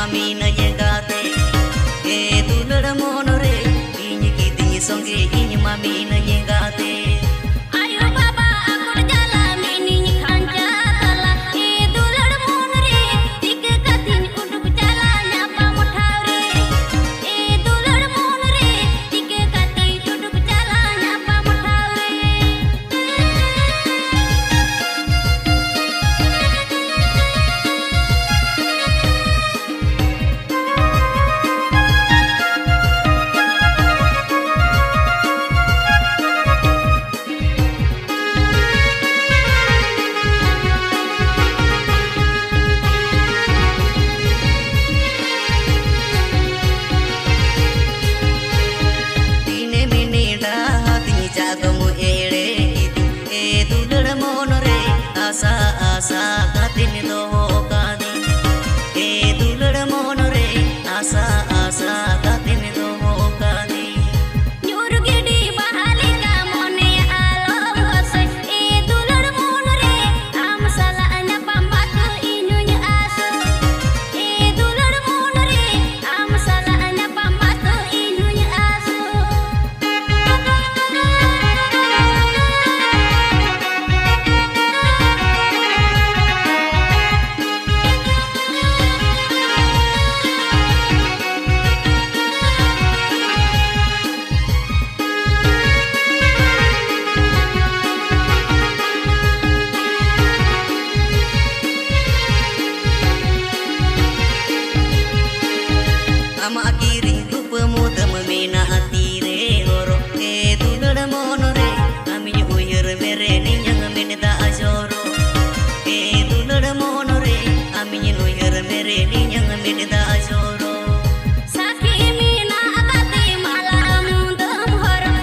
mami na yengate dulur monore inyi kiti songe inyi mami na yengate ayo baba aku jalan ini khanja tala dulur monore tik katin uduk jalan apa mothare dulur monore tik katin uduk jalan apa mothare asa asa katin doho kadi dulur monore asa asa katin doho kadi nyur gidi bahalika mone alom hose dulur monore am salahnya pambatu inunya aso dulur monore am salahnya pambatu inunya aso ama akiri rupamu tamena atire horo dulur monore ami uyur mere ninyang menda ajoro dulur monore ami uyur mere ninyang menda ajoro saki mina akati malam dum horo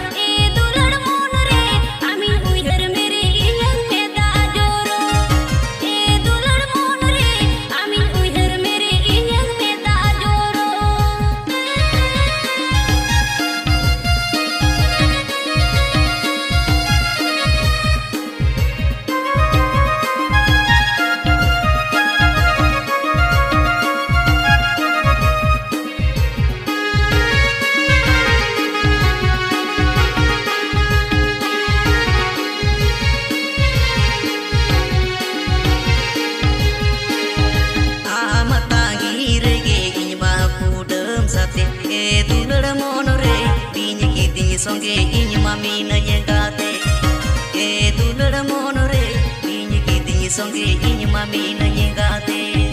dulur monore ami uyur mere inyang meda ajoro dulur monore ami uyur mere inyang meda ajoro dulur monore pinyi kiti songe inyi mami na yengate dulur monore pinyi kiti songe inyi mami na yengate